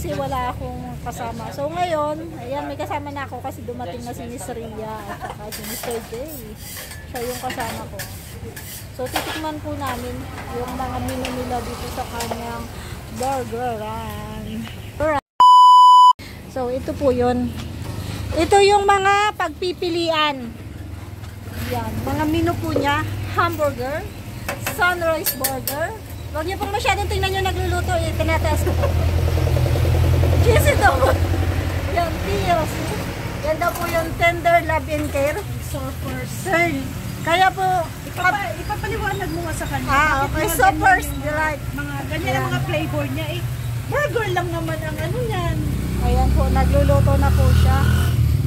kasi wala akong kasama. So ngayon, ayan, may kasama na ako kasi dumating na si Miss Ria at saka si Mr. Jay. Siya yung kasama ko. So titikman po namin yung mga menu nila dito sa kanyang burgeran. So ito po yun. Ito yung mga pagpipilian. Yan, mga menu po niya. Hamburger, sunrise burger. Huwag niyo pong masyadong tingnan yung nagluluto. Tinatest ko. Cheesy double. Yan, TLC. Yan daw po yung tender love and care. Surfers. Kaya po, ipapaliwanag mo nga sa kanya. Okay. Surfers delight. Mga ganyan ang mga flavor niya. Burger lang naman ang ano yan. Ayan po, nagluluto na po siya.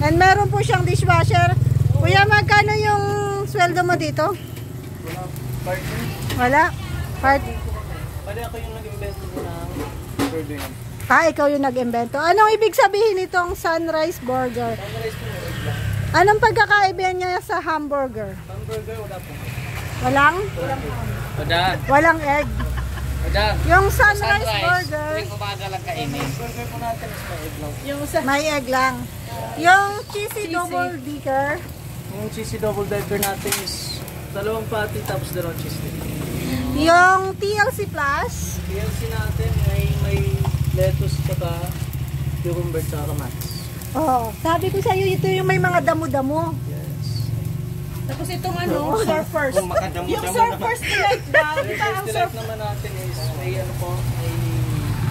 And meron po siyang dishwasher. Kuya, magkano yung sweldo mo dito? Wala. Party. Pwede ako yung nag-invento ng burger. Ikaw yung nag-invento. Anong ibig sabihin itong sunrise burger? Sunrise po yung egg lang. Anong pagkakaiba niya sa hamburger? Hamburger, wala po. Walang? Walang egg. Yung sunrise burger, Tuwing umaga lang kainin. Burger po natin is may egg lang. may egg lang. Yung cheesy double decker, Yung cheesy double decker natin is dalawang patty tapos dalawang cheese stick. yung TLC plus, TLC natin may lettuce tsaka cucumber tsaka kamatis. sabi ko sa'yo, ito yung may mga damo-damo. Yes. Tapos itong surfers. Kung makadamo-damo Yung surfers delight daw. First delight naman natin is may may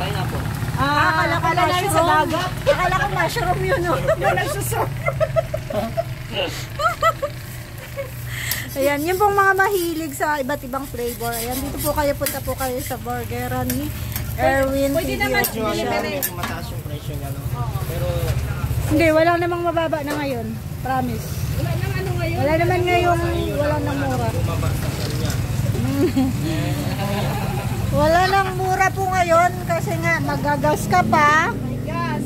pineapple. Akala ko namin sa dagat. Akala ko mushroom yun, no? Yung nagsusurf. Ayan, yung pong mga mahilig sa iba't ibang flavor. Ayan, dito po kayo, punta po kayo sa burgeran ni Erwin. Pwede naman Actually, mataas yung presyo niya, no? Pero hindi, wala namang mababa na ngayon. Promise. Wala nang ano ngayon. Wala naman ngayong wala nang mura. bumaba sa kanya. Wala nang mura po ngayon kasi nga magagas ka pa.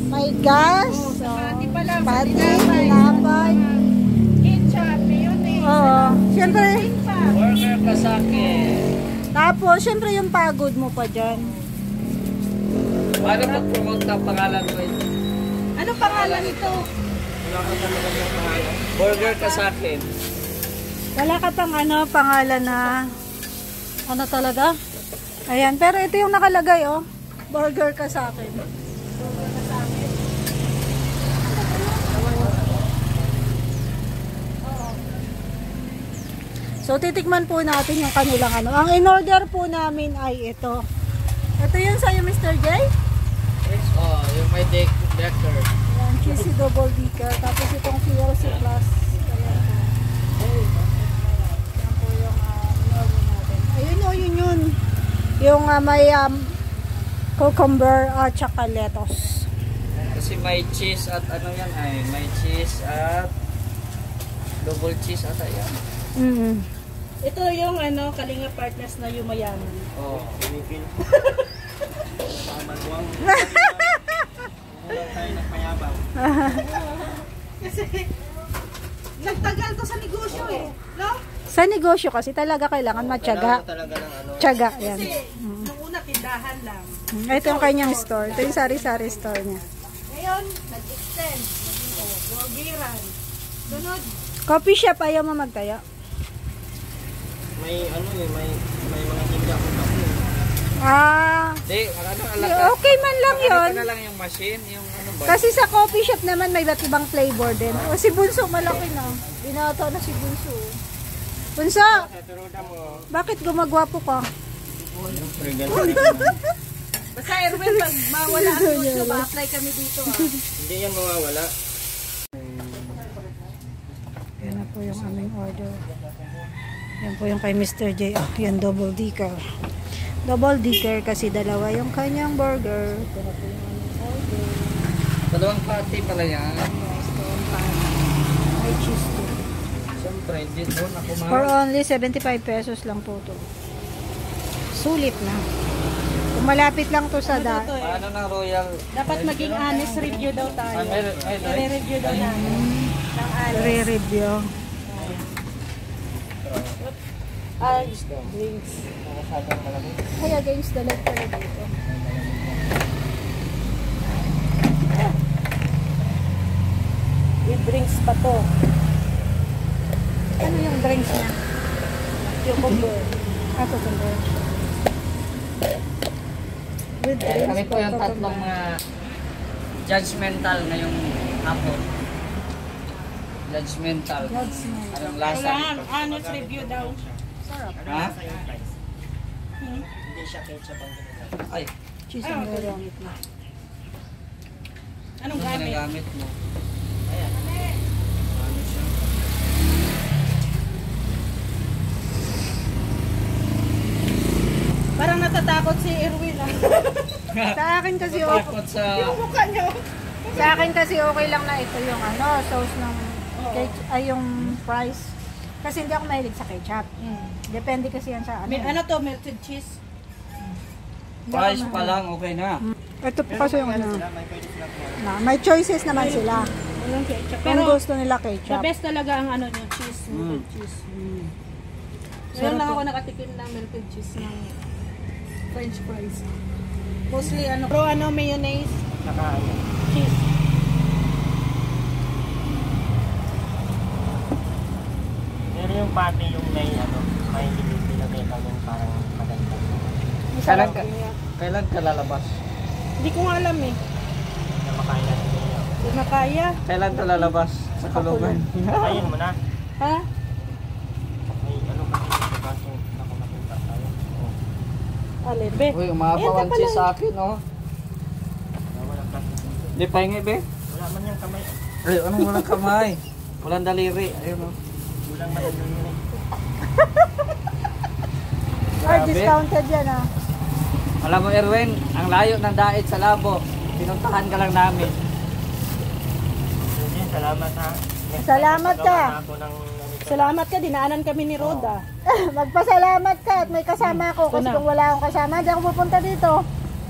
May gas. So, Pati pala. pati, tinapay. Ketchup. Yun eh. Oo. Siyempre, Burger ka sa akin. tapos, siyempre yung pagod mo pa dyan. Paano mag-promote ang pangalan ko ito? Anong pangalan nito? Wala ka talaga ng pangalan. Burger ka sa akin. Wala ka pang pangalan na ano talaga? Ayan, pero ito yung nakalagay, oh. Burger ka sa akin. So, titikman po natin yung kanilang ano. Ang in-order po namin ay ito. Ito yun sa'yo, Mr. J? Yung may decker. Ayan, cheesy double decker. Tapos itong TLC plus. Ayan po. Ayan po yung in-order natin. Ayun o, yun. Yung may cucumber at saka lettuce. Kasi may cheese at ano yan ay may cheese at double cheese at ayan. Ito yung Kalinga Partners na yumayaman. Pinipin. Mamanwang. Wala tayo nagpayabang. Kasi nagtagal to sa negosyo eh. No? Sa negosyo kasi talaga kailangan matyaga. Talaga ng ano. Tiyaga, yan. Kasi nung una tindahan lang. Ito yung kanyang store. Ito yung sari-sari store niya. Ngayon, nag-extend. Burgeran. Sunod. Coffee shop, ayaw mo magtayo. May may mga tinda ko pa. Di, ano okay man lang yun. Ano lang yung machine, yung ano ba? Kasi sa coffee shop naman may iba't ibang flavor din. O si Bunso malaki na. Binato na si Bunso. Bunso, bakit gumagwapo ka? Basta Erwin, pag mawala ang negosyo, ma-apply kami dito. Hindi yan mawawala. Yan na po yung aming order. Yan po yung kay Mr. J. Yan double decker. Double decker kasi dalawa yung kanyang burger. Ito na po yung aming order. Dalawang patty pala yan. May cheese too. Siyempre, hindi doon ako For only 75 pesos lang po to. Sulit na. Kung malapit lang to sa da. Paano ng Royal? Dapat maging honest review daw tayo. I-review daw namin. Ng honest. Re-review. Kaya games dalag pala dito. With drinks pa to. Ano yung drinks niya? Cucumber. Cucumber. With drinks. Kami po yung tatlong mga judgmental ngayong hapon. Judgmental. Judgmental. Anong lasa? Kailangan, honest review daw. Sarap. Ha? Hindi siya ketchup ang ginagamit. Ay, Cheese ang gagamit mo. Anong anong gamit? ginagamit mo? Ayan. Ano siya? Parang natatakot si Erwin. Sa akin kasi okay. Takot sa... Mukha niyo. Sa akin kasi okay lang na ito yung ano, sauce ng ketchup, ay yung fries. Kasi hindi ako mahilig sa ketchup. Depende kasi yan sa ano. Ano to, melted cheese? Price pa lang, okay na. Ito po kasi yung ano. Sila, may pwede sila po. May choices naman sila. Walang ketchup. Kung Pero gusto nila the ketchup. best talaga ang ano nyo, cheese. Melted cheese. Ngayon lang ako nakatikim ng melted cheese ng French fries. Mostly ano, pero ano, mayonnaise, Saka ano. cheese. Pero yung pati yung may ano, may nilagay kami parang maganda. Kailan ka, kailan ka lalabas? Hindi ko nga alam eh. Na makain natin ninyo. Hindi na kaya. Kailan ka lalabas sa kulungan? Ayun mo na. Ha? May ano kasi sa kaso ako makita tayo. Oh. Alebe. Uy, umapawan siya sa akin, oh. Walang plastic dito. Di pahingi, be? Wala man yung kamay. Ay, anong walang kamay? Walang daliri. Ayun, oh. Walang man yung yun. Or Grabe. discounted yan ah. Alam mo, Erwin, ang layo ng dait sa labo. Pinuntahan ka lang namin. Sige, salamat ha. Next Salamat time, ka. magawa na ako ng ganito. Salamat ka, dinaanan kami ni Roda. Magpasalamat ka at may kasama ako. Kasi Ito na. kung wala akong kasama, hindi ako pupunta dito.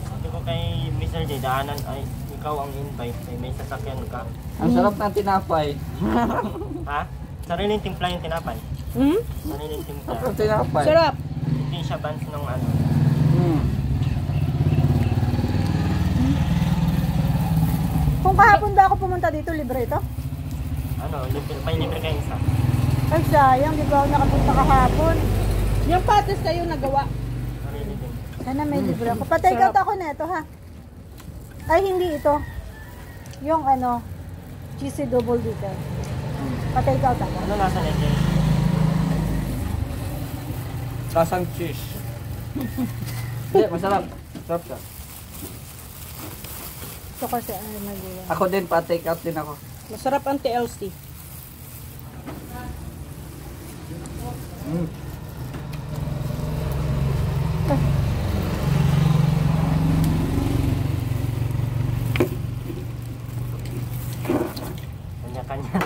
Sabi ko kay Mr. J, daanan ay ikaw ang invite. May sasakyan ka. Ang sarap ng tinapay. Ha? Sariling timpla yung tinapay. Hmm? Sariling timpla. Sarap ng tinapay. Sarap. Hindi siya bans ng ano. Hmm. Kung kahapon ba ako pumunta dito, libre ito? Ano, may libre kayo isa. Ay sayang, di ba ako nakapunta kahapon? Yung patis kayo nagawa. Sarili din. Sana may libre ako. Pa-take out ako neto ha. Ay hindi ito. Yung ano, cheesy double decker. Pa-take out ako. Ano lasa nito? Lasang cheese. Hindi, masarap. Sarap siya. Ito kasi ay mag-iwan. Ako din, pa-take out din ako. Masarap ang TLC. Mm. Kanya-kanya.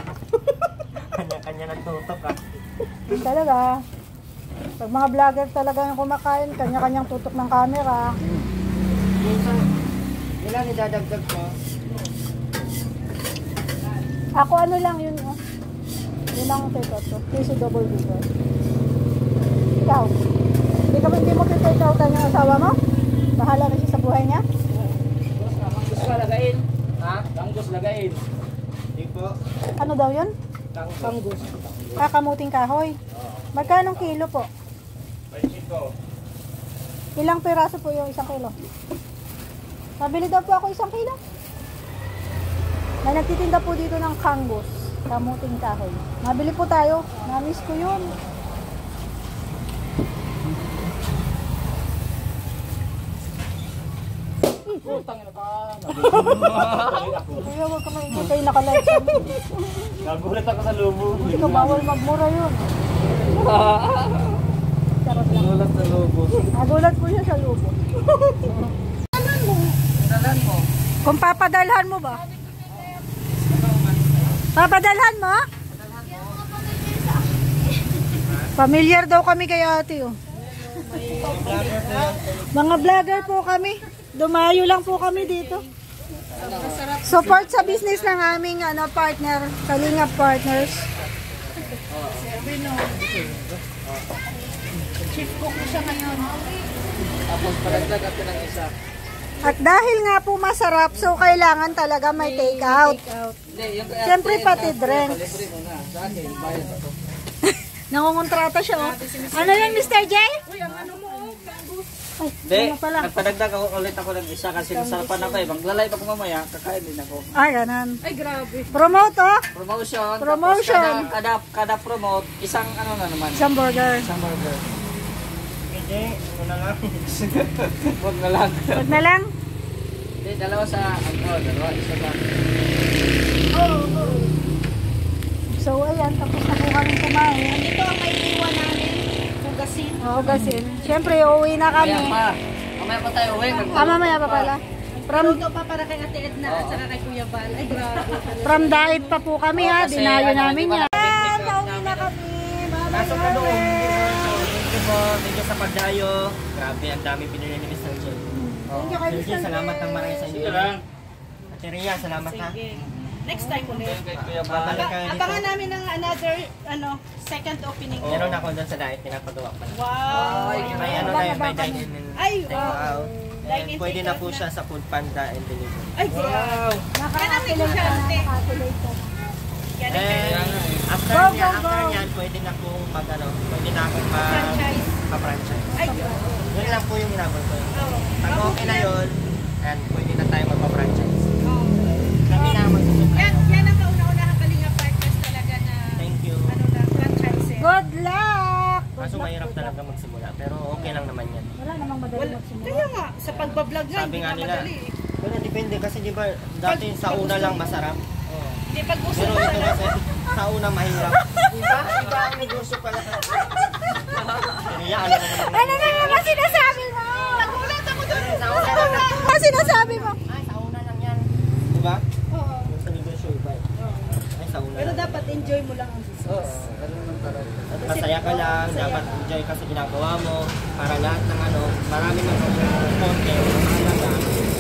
Kanya-kanya nagtutok ah. Yun talaga. Pag mga vlogger talaga yung kumakain, kanya-kanyang tutok ng camera. Ilan idadagdag ko? Ako ano lang yun, oh. Yun lang ang take out ko. Cheesy double decker. Ikaw, hindi mo take outan yung asawa mo? Bahala na siya sa buhay niya? Tanggos ka lagain. Ha? Tanggos lagain. Hindi po. Ano daw yun? Panggus. Kakamuting kahoy. Magkano kilo po? 25. Ilang piraso po yung 1 kilo? Pabili daw po ako 1 kilo. May nagtitinda po dito ng kangus. Kamuting kahoy. Mabili po tayo. Namiss ko yun. Putang ina ka. Kuya, huwag ka maingay kayo nakalive. Nagulat ako sa lubo. Hindi ka bawal magmura yun. Charot lang. Nulat sa lobo. Nagulat po siya sa lubo. Dalan mo. Kung papadalhan mo ba? Papadalhan mo? Familiar daw kami kay ate oh. Mga vlogger po kami. Dumayo lang po kami dito. Support sa business ng aming ano, partner, Kalingap Partners. Chief cook ko siya ngayon. Tapos palagdag natin ng isa. At dahil nga po masarap, so kailangan talaga may take out. Hindi, yung Siyempre pati drinks. Libre mo na. Sa akin, bayad ako. Nangungontrata siya. Oh. Ano yun, Mr. J? Uy, ang ano mo, Ay, Hindi, ano pala? nagpadagdag ako ulit ako ng isa kasi nasarapan ako eh. Maglalive ako mamaya, kakain din ako. Ay, ganun. ay grabe. Promote, oh. Promotion. Promotion. Tapos kada promote, isang ano na naman. Isang burger. Isang burger. Hindi, ano na lang. Huwag na lang. Huwag na lang. Hindi, dalawa sa dalawa, isa lang. So, ayan, tapos na po kami kumain. Ito ang may iwan namin. Hugasin. Oo, kasi. Siyempre, uuwi na kami. Mamaya pa tayo uwi. Mamaya pa pala. Luto pa para kay Ate Edna at saka kay Kuya Bal. Ay, grabe. From diet pa po kami, ha. kasi Dinayo ano, namin di ba yan. Pauwi na kami. Pasok ka doon. Thank you po. Thank you sa pagdayo. Grabe, ang dami binili ni Mr. J. Thank you kay Sir J, Mr. salamat ng marami sa inyo. Sige lang. Ate Rhea, salamat ha. Sige. Next time ulit. Kay Kuya Bal. Babalik kayo dito. Abangan namin ng another, second opening. Meron ako doon sa diet, pinapagawa pa na. Wow. May ano na yun, may dine-in and Ay, take wow. out. And Dine-in, pwede take na out po na. siya sa Food Panda and delivery. Ay, wow. Nakaka-affiliate Ano, ka na. Nakaka-affiliate ka na. Yan And after Go, niya, go, after go. niyan, pwede na pong pwede na akong Franchise. pa-franchise. Ay, Yun lang po yung hinabol ko. oh. Pag okay na yun, and pwede na tayo magpa-franchise. Oh. Kami na magsusupply. Yan ang kauna-unahang Kalinga Partners talaga na Thank you. ano na, franchise. Good luck! Kaso mahirap talaga magsimula, pero okay lang naman yan. Wala namang madali magsimula. Kaya nga, sa pagbablog nga, Sabi hindi nga na nila, madali eh. Pero depende kasi di ba dati sa una lang masarap. Hindi, pag gusto Pero mo ito na, kasi sa una mahirap. Iba ang negosyo pala. Kaya ano na naman. Ano na naman sinasabi mo? nagulat ako doon. Sa una lang. Ano sinasabi mo? Ay, sa una lang yan. Di ba? Oo. Yung sa negosyo iba eh. Ay, sa una Pero lang. dapat enjoy mo lang ang business. Oo, ganun lang talaga. At masaya ka lang, dapat enjoy ka sa ginagawa mo. Para lahat ng ano, marami ng konti, mahalaga.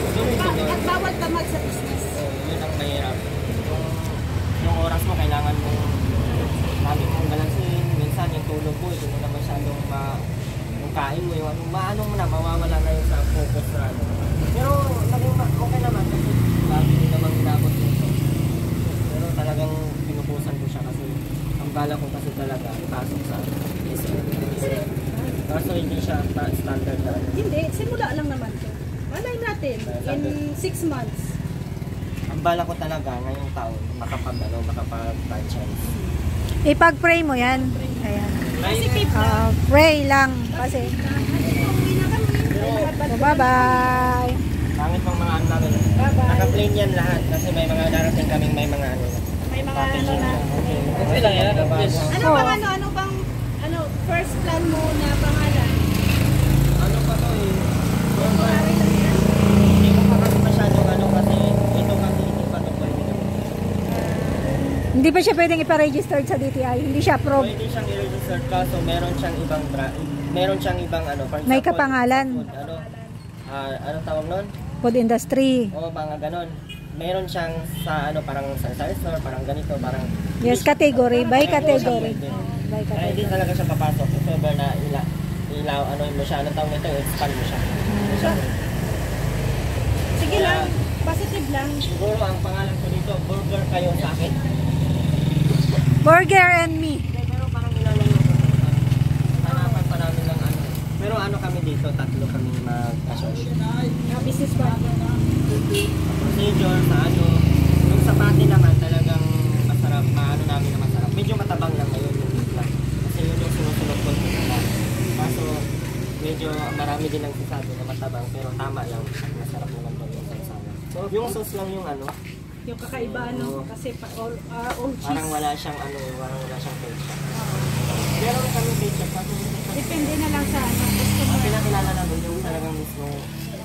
Tuloy-tuloy. At bawal tamad sa business. Yun ang mahirap. Yung oras mo, kailangan mo lagi mong balansin. Minsan yung tulog mo, hindi mo na masyadong yung kain mo, yung ano mo na, mawawala na yun sa focus na ano. Pero naging okay naman kasi lagi din naman ginabot nito. Pero talagang pinupusan ko siya kasi ang bala ko kasi talaga ipasok sa SM. Kaso hindi siya standard na. Hindi, simula lang naman to. Malay natin, in 6 months. Ang bala ko talaga ngayong taon makapag-franchise. Ipag-pray mo yan. Ayan. Positive na. Pray lang. Kasi. Uwi na kami. So, bye-bye. Pangit pang mga ano namin. Bye-bye. Naka-plain yan lahat kasi may mga darating kaming may mga ano. May mga ano na. Okay lang yan. Yes. Ano bang ano bang first plan mo na pangalan? Ano pa to eh? January lang yan. Hindi ko pa kasi masyadong ano kasi ito kasi hindi pa to pwede na. Hindi pa siya pwedeng ipa-register sa DTI. Hindi siya approved. Pwede siyang i-register kaso meron siyang ibang meron siyang ibang ano. For May example, kapangalan. food, ano tawag nun? Food industry. O mga ganon. Meron siyang sa ano parang sa store, parang ganito, parang Yes, category. By category. Pwede. By Kaya hindi category. talaga siya papasok. If ever na ilaw, ano mo siya, anong tawag nito, expand mo siya. Sige lang, positive lang. Siguro ang pangalan ko dito, burger kayo sa akin. Burger and me. Pero parang nilalaro ko. Hanapan pa namin ng ano. Pero ano kami dito, tatlo kami mag-associate. Business partner. Procedure sa ano. Yung sa pati naman talagang masarap, maano namin na masarap. Medyo matabang lang ngayon yung isla. Kasi yun yung sinusunod ko sa lahat. Kaso medyo marami din ang sasabi na matabang pero tama lang at masarap naman po yung sausawan. Yung sauce lang yung ano, Yung kakaiba kasi all cheese. parang wala siyang ano, parang wala siyang ketchup. Pero kami ketchup kasi Depende na lang sa ano. Gusto mo. ang pinakilala namin yung talagang mismo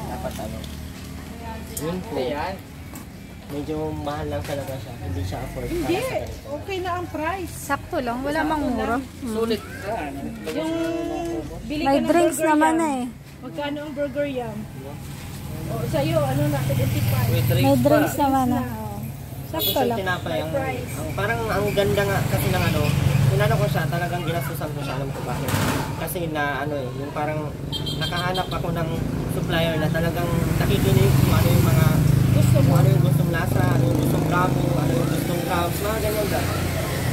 dapat ano. Yun po. Hindi yan. Medyo mahal lang talaga siya. Hindi siya afford Hindi, para sa ganito. okay na ang price. Sakto lang. Wala mang mura. Sulit ka. Yung bili May ka ng drinks burger naman yum. na eh. Magkano ang burger yum? O sa'yo, ano na, 75. With May drinks pa. drinks naman na. Sakto Kasi lang. tinapay, Price. parang ang ganda nga kasi ng ano, inano ko siya, talagang ginastusan ko siya, alam ko bakit. Kasi na ano eh, yung parang nakahanap ako ng supplier na talagang nakikinig kung ano yung mga kung ano yung gustong lasa, ano yung gustong bravo, ano yung gustong crabs, mga ganyan ba.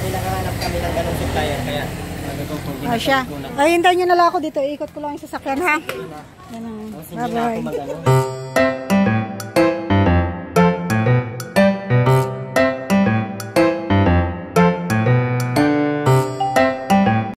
May nakahanap kami ng ganong supplier, kaya sabi ko kung Siya. ginagawa ko na. Ay, hintayin nyo na lang ako dito. Ikot ko lang yung sasakyan, ha? Yan ang. Tapos hindi na ako Bye-bye. mag-ano.